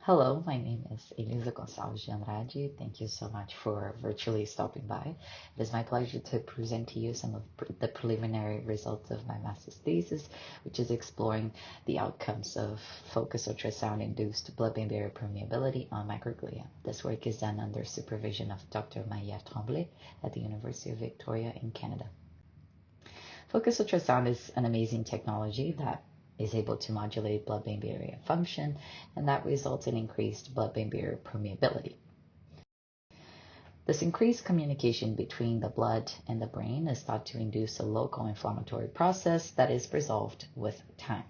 Hello, my name is Elisa Andrade. Thank you so much for virtually stopping by. It is my pleasure to present to you some of the preliminary results of my master's thesis, which is exploring the outcomes of focused ultrasound-induced blood-brain barrier permeability on microglia. This work is done under supervision of Dr. Maria Tremblay at the University of Victoria in Canada. Focused ultrasound is an amazing technology that is able to modulate blood-brain barrier function, and that results in increased blood-brain barrier permeability. This increased communication between the blood and the brain is thought to induce a local inflammatory process that is resolved with time.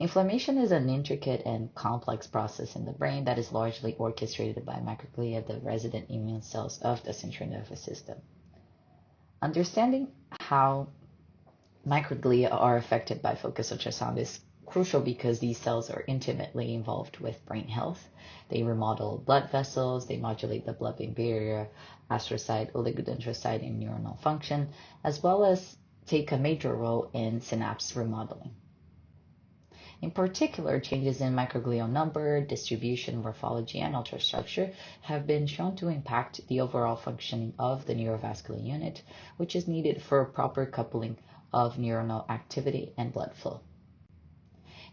Inflammation is an intricate and complex process in the brain that is largely orchestrated by microglia, the resident immune cells of the central nervous system. Understanding how microglia are affected by focused ultrasound is crucial because these cells are intimately involved with brain health. They remodel blood vessels, they modulate the blood-brain barrier, astrocyte, oligodendrocyte, and neuronal function, as well as take a major role in synapse remodeling. In particular, changes in microglial number, distribution, morphology, and ultrastructure have been shown to impact the overall functioning of the neurovascular unit, which is needed for proper coupling of neuronal activity and blood flow.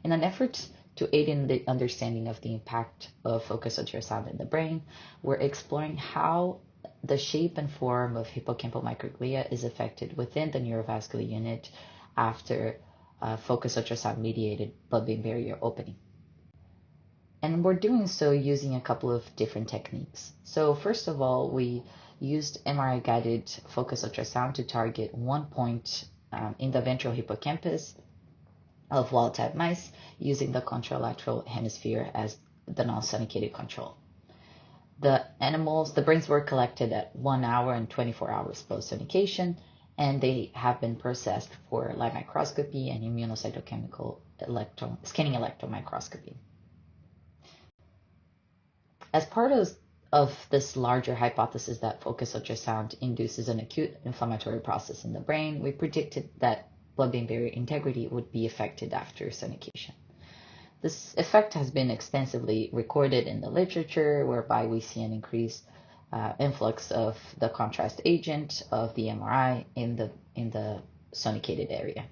In an effort to aid in the understanding of the impact of focused ultrasound in the brain, we're exploring how the shape and form of hippocampal microglia is affected within the neurovascular unit after focused ultrasound-mediated blood-brain barrier opening. And we're doing so using a couple of different techniques. So first of all, we used MRI-guided focused ultrasound to target one point in the ventral hippocampus of wild-type mice using the contralateral hemisphere as the non-sonicated control. The brains were collected at 1 hour and 24 hours post-sonication, and they have been processed for light microscopy and immunocytochemical scanning electron microscopy. As part of this larger hypothesis that focused ultrasound induces an acute inflammatory process in the brain, we predicted that blood-brain barrier integrity would be affected after sonication. This effect has been extensively recorded in the literature, whereby we see an increased influx of the contrast agent of the MRI in the sonicated area.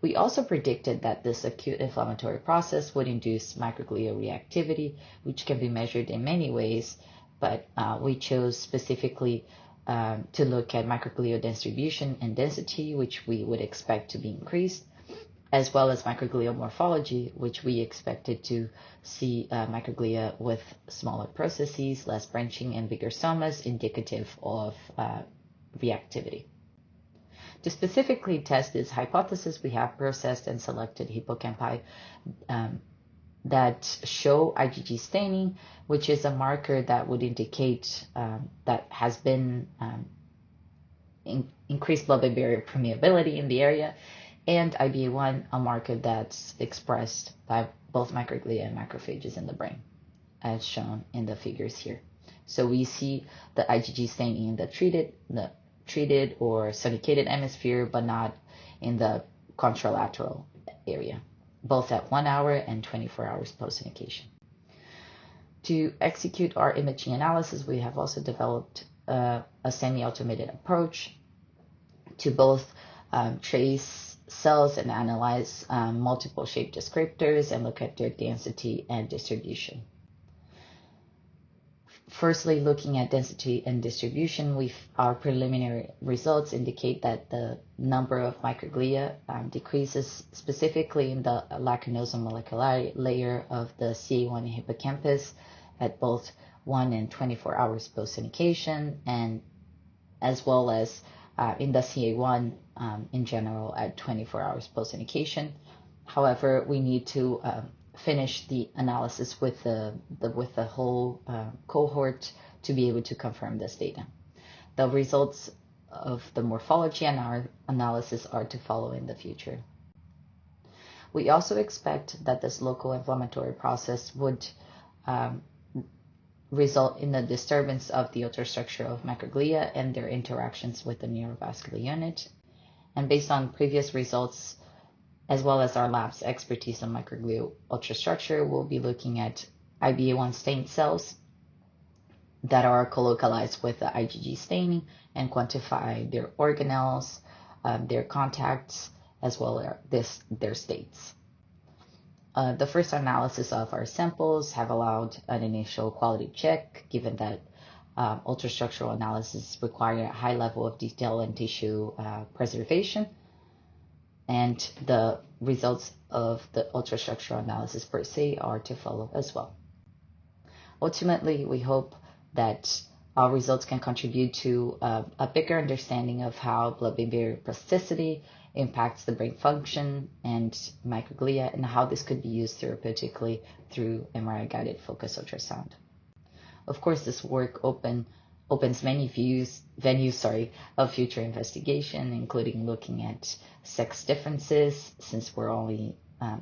We also predicted that this acute inflammatory process would induce microglial reactivity, which can be measured in many ways, but we chose specifically to look at microglial distribution and density, which we would expect to be increased, as well as microglial morphology, which we expected to see microglia with smaller processes, less branching, and bigger somas, indicative of reactivity. To specifically test this hypothesis, we have processed and selected hippocampi that show IgG staining, which is a marker that would indicate that has been increased blood-brain barrier permeability in the area, and IBA1, a marker that's expressed by both microglia and macrophages in the brain, as shown in the figures here. So we see the IgG staining in the treated or sonicated hemisphere, but not in the contralateral area, both at 1 hour and 24 hours post-sonication. To execute our imaging analysis, we have also developed a semi-automated approach to both trace cells and analyze multiple shape descriptors and look at their density and distribution. Firstly, looking at density and distribution, our preliminary results indicate that the number of microglia decreases specifically in the lacunosal molecular layer of the CA1 hippocampus at both 1 and 24 hours post-sonication, and as well as in the CA1 in general at 24 hours post-sonication. However, we need to finish the analysis with the whole cohort to be able to confirm this data. The results of the morphology and our analysis are to follow in the future. We also expect that this local inflammatory process would result in the disturbance of the ultrastructure of microglia and their interactions with the neurovascular unit. And based on previous results as well as our lab's expertise on microglial ultrastructure, we'll be looking at IBA1 stained cells that are colocalized with the IgG staining and quantify their organelles, their contacts, as well as their states. The first analysis of our samples have allowed an initial quality check, given that ultrastructural analysis require a high level of detail and tissue preservation, and the results of the ultrastructural analysis per se are to follow as well. Ultimately, we hope that our results can contribute to a bigger understanding of how blood-brain barrier plasticity impacts the brain function and microglia, and how this could be used therapeutically through MRI-guided focus ultrasound. Of course, this work opens many venues of future investigation, including looking at sex differences, since we're only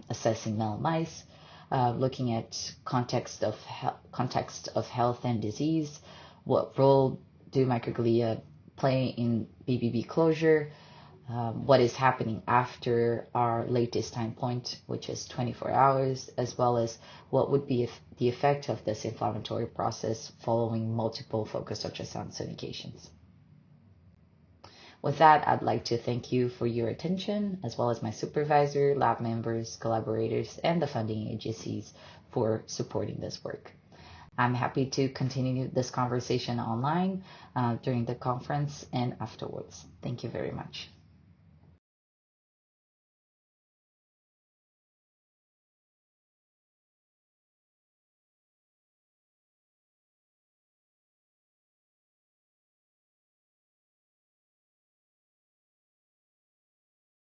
assessing male mice, looking at context of health and disease, what role do microglia play in BBB closure, what is happening after our latest time point, which is 24 hours, as well as what would be the effect of this inflammatory process following multiple focused ultrasound certifications. With that, I'd like to thank you for your attention, as well as my supervisor, lab members, collaborators, and the funding agencies for supporting this work. I'm happy to continue this conversation online during the conference and afterwards. Thank you very much.